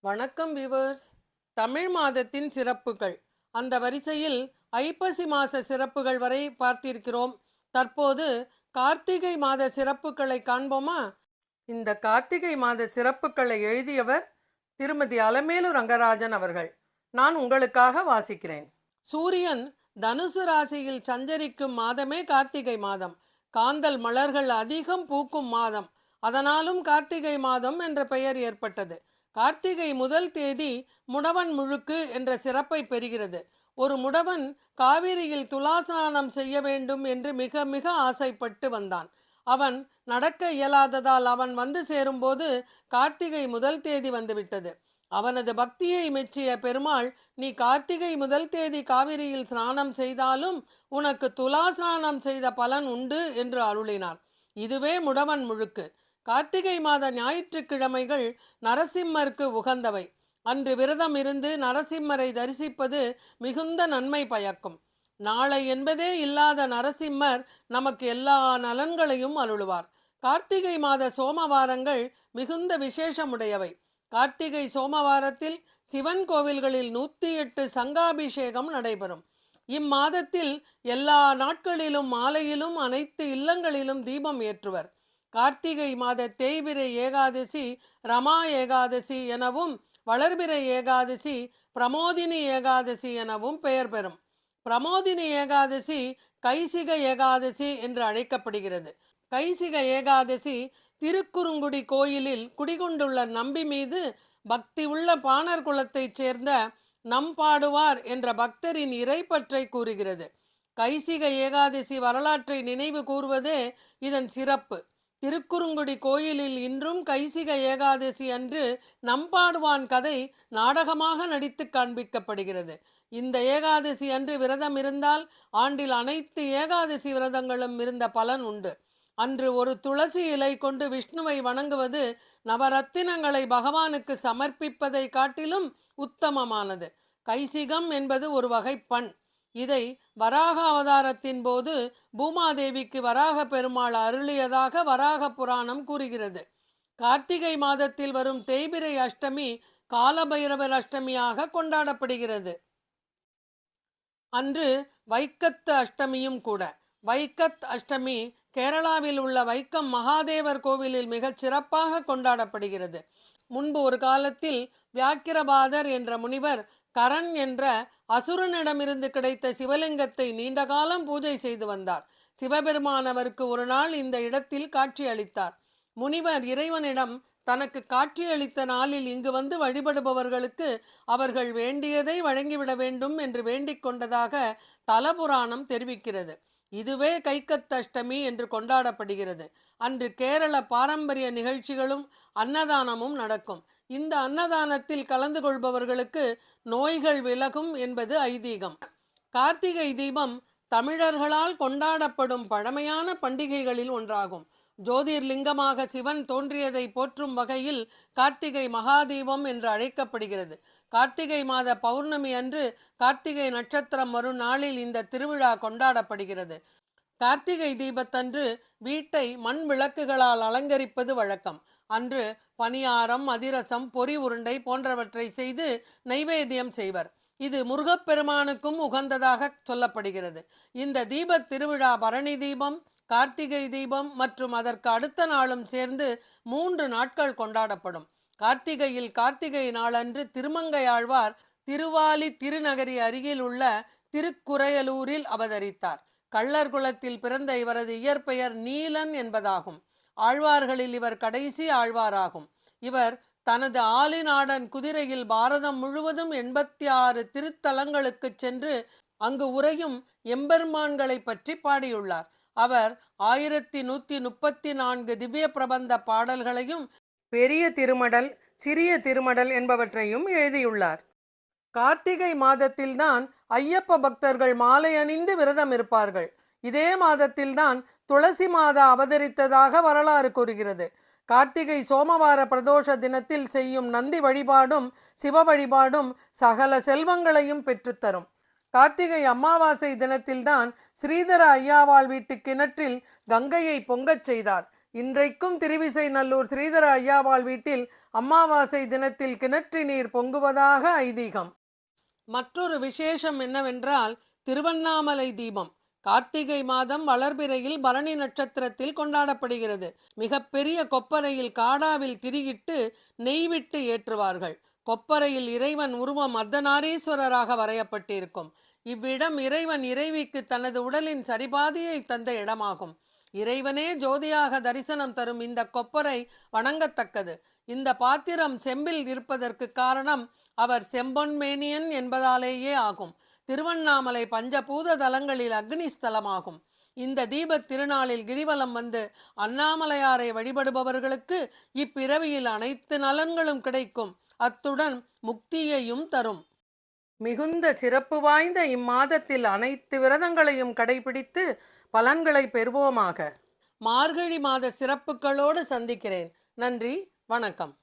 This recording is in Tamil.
வணக்கம் விவர்ஸ். தமிழ் மாதத்தின் சிறப்புகள், அந்த வரிசையில் ஐப்பசி மாத சிறப்புகள் வரை பார்த்திருக்கிறோம். தற்போது கார்த்திகை மாத சிறப்புகளை காண்போமா? இந்த கார்த்திகை மாத சிறப்புகளை எழுதியவர் திருமதி அலமேலு ரங்கராஜன் அவர்கள். நான் உங்களுக்காக வாசிக்கிறேன். சூரியன் தனுசு ராசியில் சஞ்சரிக்கும் மாதமே கார்த்திகை மாதம். காந்தல் மலர்கள் அதிகம் பூக்கும் மாதம். அதனாலும் கார்த்திகை மாதம் என்ற பெயர் ஏற்பட்டது. கார்த்திகை முதல் தேதி முடவன் முழுக்கு என்ற சிறப்பை பெறுகிறது. ஒரு முடவன் காவிரியில் துலாஸ்நானம் செய்ய வேண்டும் என்று மிக மிக ஆசைப்பட்டு வந்தான். அவன் நடக்க இயலாததால் அவன் வந்து சேரும்போது கார்த்திகை முதல் தேதி வந்துவிட்டது. அவனது பக்தியை மெச்சிய பெருமாள், நீ கார்த்திகை முதல் தேதி காவிரியில் ஸ்நானம் செய்தாலும் உனக்கு துலா ஸ்நானம் செய்த பலன் உண்டு என்று அருளினார். இதுவே முடவன் முழுக்கு. கார்த்திகை மாத ஞாயிற்றுக்கிழமைகள் நரசிம்மருக்கு உகந்தவை. அன்று விரதம் இருந்து நரசிம்மரை தரிசிப்பது மிகுந்த நன்மை பயக்கும். நாளை என்பதே இல்லாத நரசிம்மர் நமக்கு எல்லா நலன்களையும் அருளுவார். கார்த்திகை மாத சோமவாரங்கள் மிகுந்த விசேஷமுடையவை. கார்த்திகை சோமவாரத்தில் சிவன் கோவில்களில் 108 சங்காபிஷேகம் நடைபெறும். இம்மாதத்தில் எல்லா நாட்களிலும் மாலையிலும் அனைத்து இல்லங்களிலும் தீபம் ஏற்றுவர். கார்த்திகை மாத தேய்பிரை ஏகாதசி ரமா ஏகாதசி எனவும், வளர்பிறை ஏகாதசி பிரமோதினி ஏகாதசி எனவும் பெயர் பெறும். பிரமோதினி ஏகாதசி கைசிக ஏகாதசி என்று அழைக்கப்படுகிறது. கைசிக ஏகாதசி திருக்குறுங்குடி கோயிலில் குடிகொண்டுள்ள நம்பி மீது பக்தி உள்ள பாணர் குலத்தைச் சேர்ந்த நம்பாடுவார் என்ற பக்தரின் இறைப்பற்றை கூறுகிறது. கைசிக ஏகாதசி வரலாற்றை நினைவு கூறுவதே இதன் சிறப்பு. திருக்குறுங்குடி கோயிலில் இன்றும் கைசிக ஏகாதசி அன்று நம்பாடுவான் கதை நாடகமாக நடித்து காண்பிக்கப்படுகிறது. இந்த ஏகாதசி அன்று விரதம் இருந்தால் ஆண்டில் அனைத்து ஏகாதசி விரதங்களும் இருந்த பலன் உண்டு. அன்று ஒரு துளசி இலை கொண்டு விஷ்ணுவை வணங்குவது நவரத்தினங்களை பகவானுக்கு சமர்ப்பிப்பதை காட்டிலும் உத்தமமானது. கைசிகம் என்பது ஒரு வகை பண். இதை வராக அவதாரத்தின் போது பூமாதேவிக்கு வராக பெருமாள் அருளியதாக வராக புராணம் கூறுகிறது. கார்த்திகை மாதத்தில் வரும் தேய்பிரை அஷ்டமி காலபைரவர் அஷ்டமியாக கொண்டாடப்படுகிறது. அன்று வைக்கத்து அஷ்டமியும் கூட. வைக்கத் அஷ்டமி கேரளாவில் உள்ள வைக்கம் மகாதேவர் கோவிலில் மிகச் சிறப்பாக கொண்டாடப்படுகிறது. முன்பு ஒரு காலத்தில் வியாக்கிரபாதர் என்ற முனிவர் கரண் என்ற அசுரனிடமிருந்து கிடைத்த சிவலிங்கத்தை நீண்ட காலம் பூஜை செய்து வந்தார். சிவபெருமான் அவருக்கு ஒரு நாள் இந்த இடத்தில் காட்சி அளித்தார். முனிவர் இறைவனிடம் தனக்கு காட்சியளித்த நாளில் இங்கு வந்து வழிபடுபவர்களுக்கு அவர்கள் வேண்டியதை வழங்கிவிட வேண்டும் என்று வேண்டிக் கொண்டதாக தலபுராணம் தெரிவிக்கிறது. இதுவே கைக்கத்தஷ்டமி என்று கொண்டாடப்படுகிறது. அன்று கேரள பாரம்பரிய நிகழ்ச்சிகளும் அன்னதானமும் நடக்கும். இந்த அன்னதானத்தில் கலந்து கொள்பவர்களுக்கு நோய்கள் விலகும் என்பது ஐதீகம். கார்த்திகை தீபம் தமிழர்களால் கொண்டாடப்படும் பழமையான பண்டிகைகளில் ஒன்றாகும். ஜோதிர்லிங்கமாக சிவன் தோன்றியதை போற்றும் வகையில் கார்த்திகை மகாதீபம் என்று அழைக்கப்படுகிறது. கார்த்திகை மாத பௌர்ணமி அன்று கார்த்திகை நட்சத்திரம் வரும் நாளில் இந்த திருவிழா கொண்டாடப்படுகிறது. கார்த்திகை தீபத்தன்று வீட்டை மண் விளக்குகளால் அலங்கரிப்பது வழக்கம். அன்று பணியாரம், அதிரசம், பொறி உருண்டை போன்றவற்றை செய்து நைவேத்தியம் செய்வர். இது முருகப்பெருமானுக்கும் உகந்ததாக சொல்லப்படுகிறது. இந்த தீப திருவிழா பரணி தீபம், கார்த்திகை தீபம் மற்றும் அதற்கு அடுத்த நாளும் சேர்ந்து 3 நாட்கள் கொண்டாடப்படும். கார்த்திகையில் கார்த்திகை நாளன்று திருமங்கையாழ்வார் திருவாலி திருநகரி அருகில் உள்ள திருக்குறையலூரில் அவதரித்தார். கள்ளர் குலத்தில் பிறந்த இவரது இயற்பெயர் நீலன் என்பதாகும். ஆழ்வார்களில் இவர் கடைசி ஆழ்வாராகும். இவர் தனது ஆலிநாடன் குதிரையில் பாரதம் முழுவதும் 86 திருத்தலங்களுக்கு சென்று அங்கு உறையும் எம்பெருமான்களை பற்றி பாடியுள்ளார். அவர் 1134 திவ்ய பிரபந்த பாடல்களையும் பெரிய திருமடல், சிறிய திருமடல் என்பவற்றையும் எழுதியுள்ளார். கார்த்திகை மாதத்தில்தான் ஐயப்ப பக்தர்கள் மாலை அணிந்து விரதம் இருப்பார்கள். இதே மாதத்தில்தான் துளசி மாதா அவதரித்ததாக வரலாறு கூறுகிறது. கார்த்திகை சோமவார பிரதோஷ தினத்தில் செய்யும் நந்தி வழிபாடும் சிவ வழிபாடும் சகல செல்வங்களையும் பெற்றுத்தரும். கார்த்திகை அமாவாசை தினத்தில்தான் ஸ்ரீதர ஐயாவாள் வீட்டு கிணற்றில் கங்கையை பொங்கச் செய்தார். இன்றைக்கும் திருவிசைநல்லூர் ஸ்ரீதர ஐயாவாள் வீட்டில் அமாவாசை தினத்தில் கிணற்று நீர் பொங்குவதாக ஐதீகம். மற்றொரு விசேஷம் என்னவென்றால் திருவண்ணாமலை தீபம் கார்த்திகை மாதம் வளர்பிறையில் பரணி நட்சத்திரத்தில் கொண்டாடப்படுகிறது. மிகப்பெரிய கொப்பரையில் காடாவில் திரியிட்டு நெய் விட்டு ஏற்றுவார்கள். கொப்பரையில் இறைவன் உருவம் அர்த்தநாரீஸ்வரராக வரையப்பட்டிருக்கும். இவ்விடம் இறைவன் இறைவிக்கு தனது உடலின் சரிபாதியை தந்த இடமாகும். இறைவனே ஜோதியாக தரிசனம் தரும் இந்த கொப்பரை வணங்கத்தக்கது. இந்த பாத்திரம் செம்பில் இருப்பதற்கு காரணம் அவர் செம்பொன்மேனியன் என்பதாலேயே ஆகும். திருவண்ணாமலை பஞ்சபூத தலங்களில் அக்னி ஸ்தலமாகும். இந்த தீபத் திருநாளில் கிரிவலம் வந்து அண்ணாமலையாரை வழிபடுபவர்களுக்கு இப்பிறவியில் அனைத்து நலன்களும் கிடைக்கும். அத்துடன் முக்தியையும் தரும். மிகுந்த சிறப்பு வாய்ந்த இம்மாதத்தில் அனைத்து விரதங்களையும் கடைபிடித்து பலன்களை பெறுவோமாக. மார்கழி மாத சிறப்புகளோடு சந்திக்கிறேன். நன்றி, வணக்கம்.